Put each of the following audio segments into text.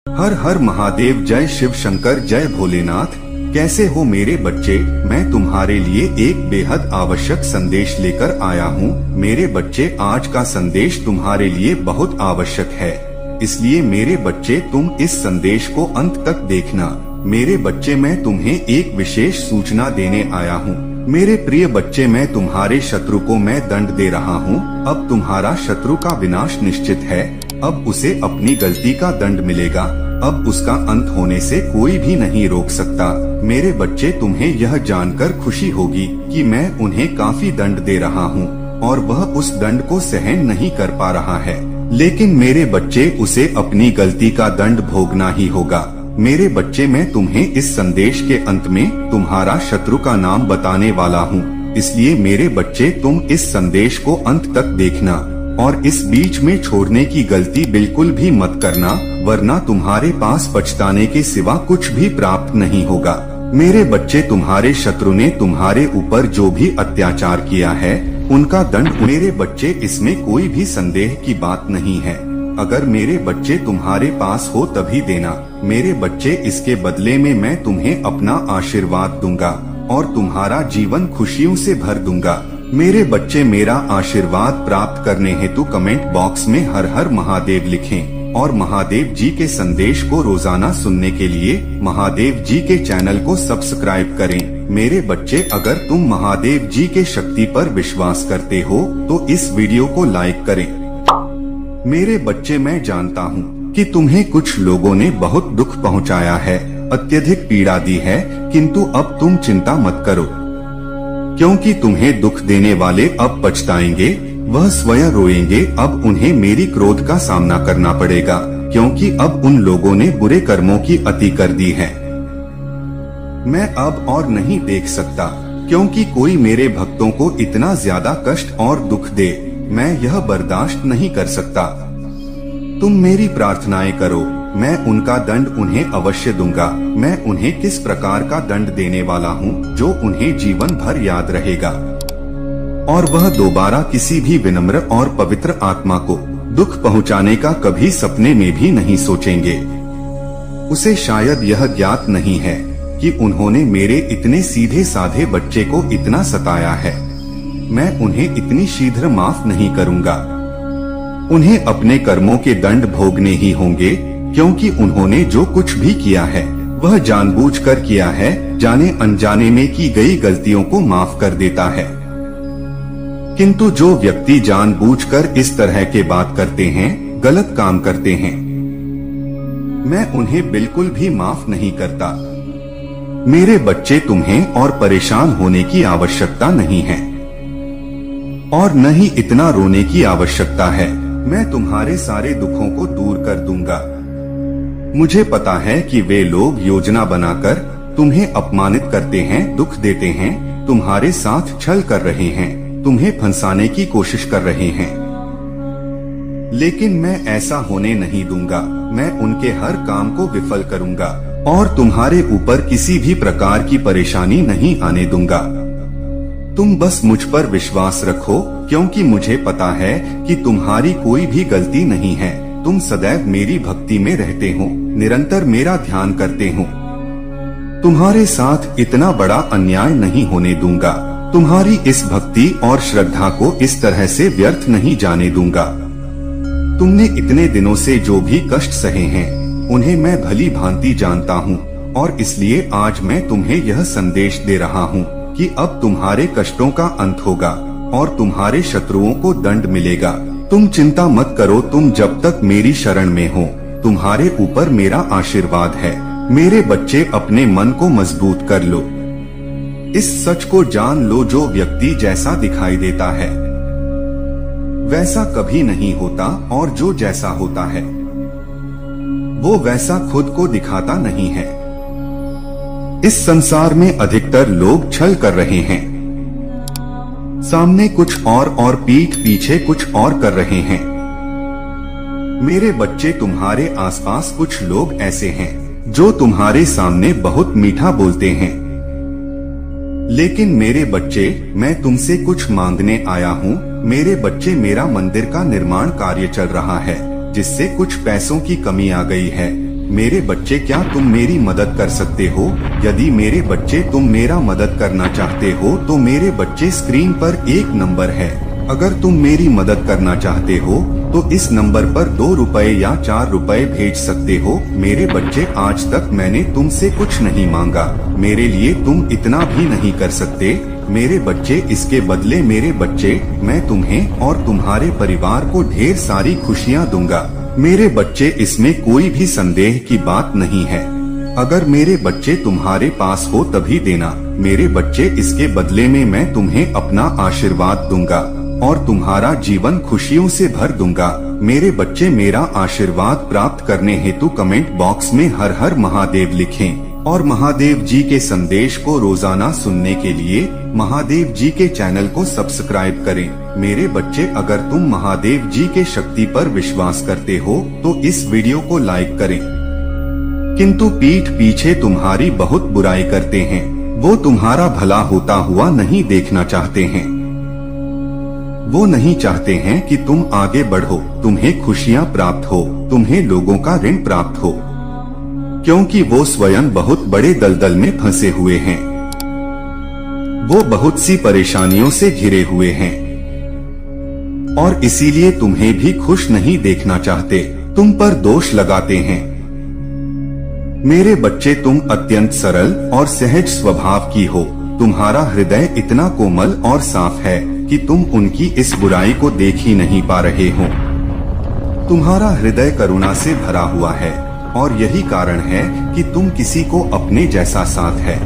हर हर महादेव, जय शिव शंकर, जय भोलेनाथ। कैसे हो मेरे बच्चे? मैं तुम्हारे लिए एक बेहद आवश्यक संदेश लेकर आया हूँ। मेरे बच्चे, आज का संदेश तुम्हारे लिए बहुत आवश्यक है, इसलिए मेरे बच्चे तुम इस संदेश को अंत तक देखना। मेरे बच्चे, मैं तुम्हें एक विशेष सूचना देने आया हूँ। मेरे प्रिय बच्चे, मैं तुम्हारे शत्रु को मैं दंड दे रहा हूँ। अब तुम्हारा शत्रु का विनाश निश्चित है। अब उसे अपनी गलती का दंड मिलेगा। अब उसका अंत होने से कोई भी नहीं रोक सकता। मेरे बच्चे, तुम्हें यह जानकर खुशी होगी कि मैं उन्हें काफी दंड दे रहा हूँ और वह उस दंड को सहन नहीं कर पा रहा है। लेकिन मेरे बच्चे, उसे अपनी गलती का दंड भोगना ही होगा। मेरे बच्चे, मैं तुम्हें इस संदेश के अंत में तुम्हारा शत्रु का नाम बताने वाला हूँ, इसलिए मेरे बच्चे तुम इस संदेश को अंत तक देखना और इस बीच में छोड़ने की गलती बिल्कुल भी मत करना, वरना तुम्हारे पास पछताने के सिवा कुछ भी प्राप्त नहीं होगा। मेरे बच्चे, तुम्हारे शत्रु ने तुम्हारे ऊपर जो भी अत्याचार किया है उनका दंड, मेरे बच्चे इसमें कोई भी संदेह की बात नहीं है। अगर मेरे बच्चे तुम्हारे पास हो तभी देना। मेरे बच्चे, इसके बदले में मैं तुम्हें अपना आशीर्वाद दूंगा और तुम्हारा जीवन खुशियों से भर दूंगा। मेरे बच्चे, मेरा आशीर्वाद प्राप्त करने हेतु कमेंट बॉक्स में हर हर महादेव लिखें और महादेव जी के संदेश को रोजाना सुनने के लिए महादेव जी के चैनल को सब्सक्राइब करें। मेरे बच्चे, अगर तुम महादेव जी के शक्ति पर विश्वास करते हो तो इस वीडियो को लाइक करें। मेरे बच्चे, मैं जानता हूँ कि तुम्हें कुछ लोगों ने बहुत दुख पहुँचाया है, अत्यधिक पीड़ा दी है, किंतु अब तुम चिंता मत करो, क्योंकि तुम्हें दुख देने वाले अब पछताएंगे, वह स्वयं रोएंगे। अब उन्हें मेरी क्रोध का सामना करना पड़ेगा, क्योंकि अब उन लोगों ने बुरे कर्मों की अति कर दी है। मैं अब और नहीं देख सकता, क्योंकि कोई मेरे भक्तों को इतना ज्यादा कष्ट और दुख दे, मैं यह बर्दाश्त नहीं कर सकता। तुम मेरी प्रार्थनाएं करो, मैं उनका दंड उन्हें अवश्य दूंगा। मैं उन्हें किस प्रकार का दंड देने वाला हूँ जो उन्हें जीवन भर याद रहेगा और वह दोबारा किसी भी विनम्र और पवित्र आत्मा को दुख पहुँचाने का कभी सपने में भी नहीं सोचेंगे। उसे शायद यह ज्ञात नहीं है कि उन्होंने मेरे इतने सीधे साधे बच्चे को इतना सताया है। मैं उन्हें इतनी शीघ्र माफ नहीं करूंगा। उन्हें अपने कर्मों के दंड भोगने ही होंगे, क्योंकि उन्होंने जो कुछ भी किया है वह जानबूझकर किया है। जाने अनजाने में की गई गलतियों को माफ कर देता है, किंतु जो व्यक्ति जानबूझकर इस तरह के बात करते हैं, गलत काम करते हैं, मैं उन्हें बिल्कुल भी माफ नहीं करता। मेरे बच्चे, तुम्हें और परेशान होने की आवश्यकता नहीं है और न ही इतना रोने की आवश्यकता है। मैं तुम्हारे सारे दुखों को दूर कर दूंगा। मुझे पता है कि वे लोग योजना बनाकर तुम्हें अपमानित करते हैं, दुख देते हैं, तुम्हारे साथ छल कर रहे हैं, तुम्हें फंसाने की कोशिश कर रहे हैं, लेकिन मैं ऐसा होने नहीं दूंगा। मैं उनके हर काम को विफल करूंगा और तुम्हारे ऊपर किसी भी प्रकार की परेशानी नहीं आने दूंगा। तुम बस मुझ पर विश्वास रखो, क्योंकि मुझे पता है कि तुम्हारी कोई भी गलती नहीं है। तुम सदैव मेरी भक्ति में रहते हो, निरंतर मेरा ध्यान करते हो। तुम्हारे साथ इतना बड़ा अन्याय नहीं होने दूंगा। तुम्हारी इस भक्ति और श्रद्धा को इस तरह से व्यर्थ नहीं जाने दूंगा। तुमने इतने दिनों से जो भी कष्ट सहे हैं उन्हें मैं भली भांति जानता हूँ और इसलिए आज मैं तुम्हें यह संदेश दे रहा हूँ कि अब तुम्हारे कष्टों का अंत होगा और तुम्हारे शत्रुओं को दंड मिलेगा। तुम चिंता मत करो, तुम जब तक मेरी शरण में हो तुम्हारे ऊपर मेरा आशीर्वाद है। मेरे बच्चे, अपने मन को मजबूत कर लो। इस सच को जान लो, जो व्यक्ति जैसा दिखाई देता है वैसा कभी नहीं होता और जो जैसा होता है वो वैसा खुद को दिखाता नहीं है। इस संसार में अधिकतर लोग छल कर रहे हैं, सामने कुछ और पीठ पीछे कुछ और कर रहे हैं। मेरे बच्चे, तुम्हारे आसपास कुछ लोग ऐसे हैं जो तुम्हारे सामने बहुत मीठा बोलते हैं, लेकिन मेरे बच्चे, मैं तुमसे कुछ मांगने आया हूँ। मेरे बच्चे, मेरा मंदिर का निर्माण कार्य चल रहा है, जिससे कुछ पैसों की कमी आ गई है। मेरे बच्चे, क्या तुम मेरी मदद कर सकते हो? यदि मेरे बच्चे तुम मेरा मदद करना चाहते हो तो मेरे बच्चे स्क्रीन पर एक नंबर है। अगर तुम मेरी मदद करना चाहते हो तो इस नंबर पर 2 रुपए या 4 रुपए भेज सकते हो। मेरे बच्चे, आज तक मैंने तुमसे कुछ नहीं मांगा, मेरे लिए तुम इतना भी नहीं कर सकते मेरे बच्चे। इसके बदले मेरे बच्चे, मैं तुम्हें और तुम्हारे परिवार को ढेर सारी खुशियाँ दूंगा। मेरे बच्चे, इसमें कोई भी संदेह की बात नहीं है। अगर मेरे बच्चे तुम्हारे पास हो तभी देना मेरे बच्चे, इसके बदले में मैं तुम्हें अपना आशीर्वाद दूंगा और तुम्हारा जीवन खुशियों से भर दूंगा। मेरे बच्चे, मेरा आशीर्वाद प्राप्त करने हेतु कमेंट बॉक्स में हर हर महादेव लिखें और महादेव जी के संदेश को रोजाना सुनने के लिए महादेव जी के चैनल को सब्सक्राइब करें। मेरे बच्चे, अगर तुम महादेव जी के शक्ति पर विश्वास करते हो तो इस वीडियो को लाइक करें, किंतु पीठ पीछे तुम्हारी बहुत बुराई करते हैं। वो तुम्हारा भला होता हुआ नहीं देखना चाहते हैं। वो नहीं चाहते हैं कि तुम आगे बढ़ो, तुम्हें खुशियाँ प्राप्त हो, तुम्हें लोगों का ऋण प्राप्त हो, क्योंकि वो स्वयं बहुत बड़े दलदल में फंसे हुए हैं। वो बहुत सी परेशानियों से घिरे हुए हैं और इसीलिए तुम्हें भी खुश नहीं देखना चाहते, तुम पर दोष लगाते हैं। मेरे बच्चे, तुम अत्यंत सरल और सहज स्वभाव की हो। तुम्हारा हृदय इतना कोमल और साफ है कि तुम उनकी इस बुराई को देख ही नहीं पा रहे हो। तुम्हारा हृदय करुणा से भरा हुआ है और यही कारण है कि तुम किसी को अपने जैसा साथ है।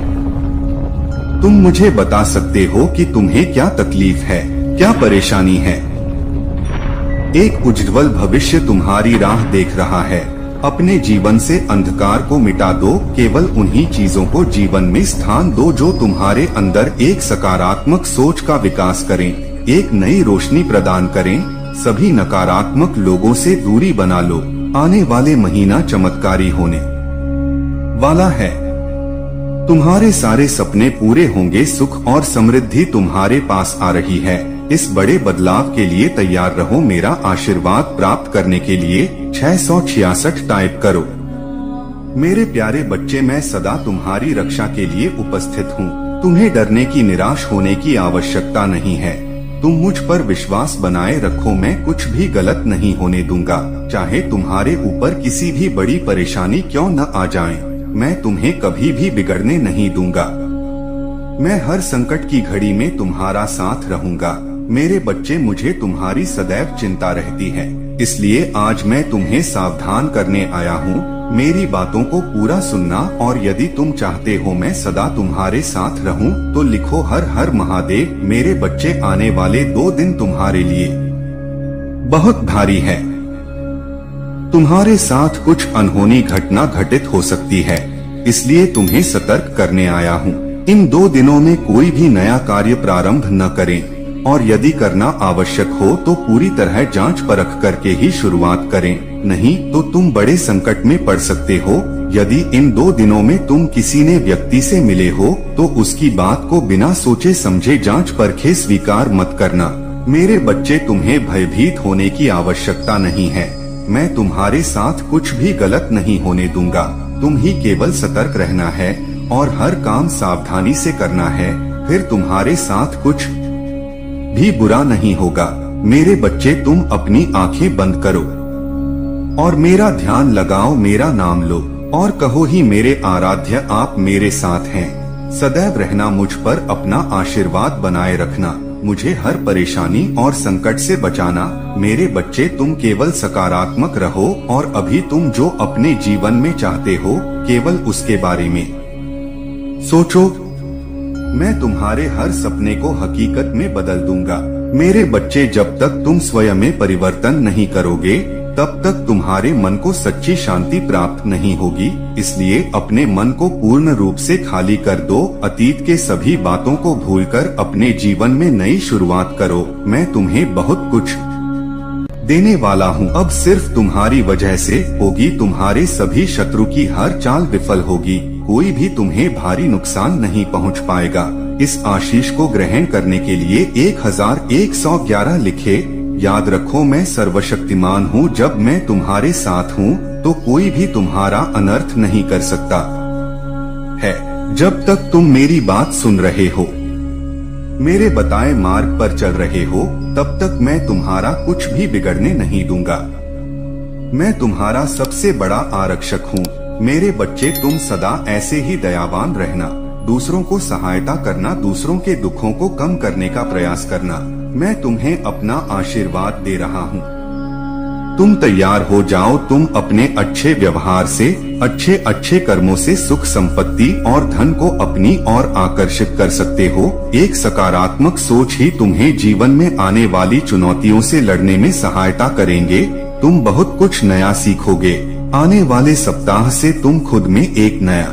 तुम मुझे बता सकते हो कि तुम्हें क्या तकलीफ है, क्या परेशानी है। एक उज्ज्वल भविष्य तुम्हारी राह देख रहा है। अपने जीवन से अंधकार को मिटा दो, केवल उन्हीं चीजों को जीवन में स्थान दो जो तुम्हारे अंदर एक सकारात्मक सोच का विकास करें, एक नई रोशनी प्रदान करें। सभी नकारात्मक लोगों से दूरी बना लो। आने वाले महीना चमत्कारी होने वाला है। तुम्हारे सारे सपने पूरे होंगे, सुख और समृद्धि तुम्हारे पास आ रही है। इस बड़े बदलाव के लिए तैयार रहो। मेरा आशीर्वाद प्राप्त करने के लिए 666 टाइप करो। मेरे प्यारे बच्चे, मैं सदा तुम्हारी रक्षा के लिए उपस्थित हूँ। तुम्हें डरने की, निराश होने की आवश्यकता नहीं है। तुम मुझ पर विश्वास बनाए रखो, मैं कुछ भी गलत नहीं होने दूंगा। चाहे तुम्हारे ऊपर किसी भी बड़ी परेशानी क्यों न आ जाए, मैं तुम्हें कभी भी बिगड़ने नहीं दूंगा। मैं हर संकट की घड़ी में तुम्हारा साथ रहूंगा। मेरे बच्चे, मुझे तुम्हारी सदैव चिंता रहती है, इसलिए आज मैं तुम्हें सावधान करने आया हूँ। मेरी बातों को पूरा सुनना और यदि तुम चाहते हो मैं सदा तुम्हारे साथ रहूं तो लिखो हर हर महादेव। मेरे बच्चे, आने वाले 2 दिन तुम्हारे लिए बहुत भारी है। तुम्हारे साथ कुछ अनहोनी घटना घटित हो सकती है, इसलिए तुम्हें सतर्क करने आया हूँ। इन 2 दिनों में कोई भी नया कार्य प्रारंभ न करें और यदि करना आवश्यक हो तो पूरी तरह जांच परख करके ही शुरुआत करें, नहीं तो तुम बड़े संकट में पड़ सकते हो। यदि इन 2 दिनों में तुम किसी ने व्यक्ति से मिले हो तो उसकी बात को बिना सोचे समझे जांच परखे स्वीकार मत करना। मेरे बच्चे, तुम्हें भयभीत होने की आवश्यकता नहीं है। मैं तुम्हारे साथ कुछ भी गलत नहीं होने दूंगा। तुम ही केवल सतर्क रहना है और हर काम सावधानी से करना है, फिर तुम्हारे साथ कुछ भी बुरा नहीं होगा। मेरे बच्चे, तुम अपनी आंखें बंद करो और मेरा ध्यान लगाओ, मेरा नाम लो और कहो ही मेरे आराध्य, आप मेरे साथ हैं। सदैव रहना, मुझ पर अपना आशीर्वाद बनाए रखना, मुझे हर परेशानी और संकट से बचाना। मेरे बच्चे, तुम केवल सकारात्मक रहो और अभी तुम जो अपने जीवन में चाहते हो केवल उसके बारे में सोचो। मैं तुम्हारे हर सपने को हकीकत में बदल दूंगा। मेरे बच्चे, जब तक तुम स्वयं में परिवर्तन नहीं करोगे तब तक तुम्हारे मन को सच्ची शांति प्राप्त नहीं होगी। इसलिए अपने मन को पूर्ण रूप से खाली कर दो। अतीत के सभी बातों को भूलकर अपने जीवन में नई शुरुआत करो। मैं तुम्हें बहुत कुछ देने वाला हूँ। अब सिर्फ तुम्हारी वजह से होगी। तुम्हारे सभी शत्रु की हर चाल विफल होगी। कोई भी तुम्हें भारी नुकसान नहीं पहुँच पाएगा। इस आशीष को ग्रहण करने के लिए 1111 लिखे। याद रखो, मैं सर्वशक्तिमान हूँ। जब मैं तुम्हारे साथ हूँ तो कोई भी तुम्हारा अनर्थ नहीं कर सकता है। जब तक तुम मेरी बात सुन रहे हो, मेरे बताए मार्ग पर चल रहे हो, तब तक मैं तुम्हारा कुछ भी बिगड़ने नहीं दूंगा। मैं तुम्हारा सबसे बड़ा आरक्षक हूँ। मेरे बच्चे, तुम सदा ऐसे ही दयावान रहना, दूसरों को सहायता करना, दूसरों के दुखों को कम करने का प्रयास करना। मैं तुम्हें अपना आशीर्वाद दे रहा हूँ। तुम तैयार हो जाओ। तुम अपने अच्छे व्यवहार से, अच्छे अच्छे कर्मों से सुख, संपत्ति और धन को अपनी ओर आकर्षित कर सकते हो। एक सकारात्मक सोच ही तुम्हें जीवन में आने वाली चुनौतियों से लड़ने में सहायता करेंगे। तुम बहुत कुछ नया सीखोगे। आने वाले सप्ताह से तुम खुद में एक नया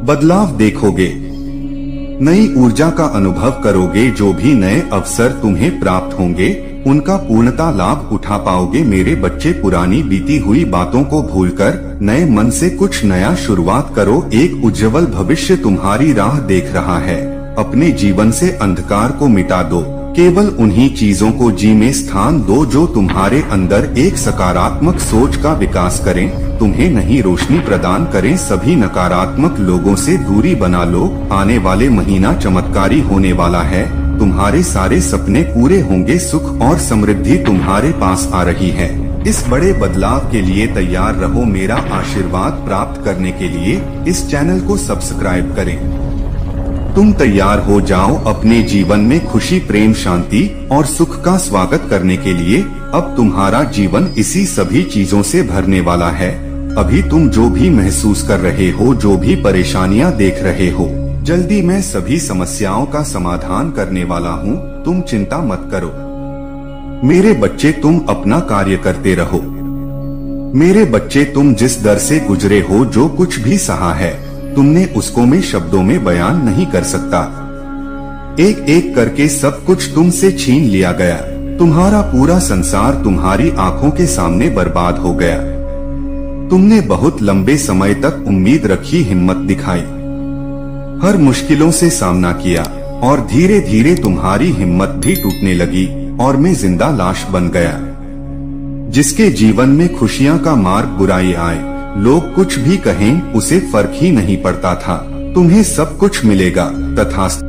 बदलाव देखोगे, नई ऊर्जा का अनुभव करोगे। जो भी नए अवसर तुम्हें प्राप्त होंगे, उनका पूर्णता लाभ उठा पाओगे। मेरे बच्चे, पुरानी बीती हुई बातों को भूलकर नए मन से कुछ नया शुरुआत करो। एक उज्जवल भविष्य तुम्हारी राह देख रहा है। अपने जीवन से अंधकार को मिटा दो। केवल उन्हीं चीजों को जी में स्थान दो जो तुम्हारे अंदर एक सकारात्मक सोच का विकास करें, तुम्हें नई रोशनी प्रदान करें। सभी नकारात्मक लोगों से दूरी बना लो। आने वाले महीना चमत्कारी होने वाला है। तुम्हारे सारे सपने पूरे होंगे। सुख और समृद्धि तुम्हारे पास आ रही है। इस बड़े बदलाव के लिए तैयार रहो। मेरा आशीर्वाद प्राप्त करने के लिए इस चैनल को सब्सक्राइब करें। तुम तैयार हो जाओ अपने जीवन में खुशी, प्रेम, शांति और सुख का स्वागत करने के लिए। अब तुम्हारा जीवन इसी सभी चीजों से भरने वाला है। अभी तुम जो भी महसूस कर रहे हो, जो भी परेशानियां देख रहे हो, जल्दी मैं सभी समस्याओं का समाधान करने वाला हूँ। तुम चिंता मत करो। मेरे बच्चे, तुम अपना कार्य करते रहो। मेरे बच्चे, तुम जिस दर से गुजरे हो, जो कुछ भी सहा है, तुमने उसको मैं शब्दों में बयान नहीं कर सकता। एक एक करके सब कुछ तुमसे छीन लिया गया। तुम्हारा पूरा संसार तुम्हारी आंखों के सामने बर्बाद हो गया। तुमने बहुत लंबे समय तक उम्मीद रखी, हिम्मत दिखाई, हर मुश्किलों से सामना किया और धीरे धीरे तुम्हारी हिम्मत भी टूटने लगी और मैं जिंदा लाश बन गया। जिसके जीवन में खुशियां का मार्ग, बुराई आए, लोग कुछ भी कहें, उसे फर्क ही नहीं पड़ता था। तुम्हें सब कुछ मिलेगा। तथास्तु।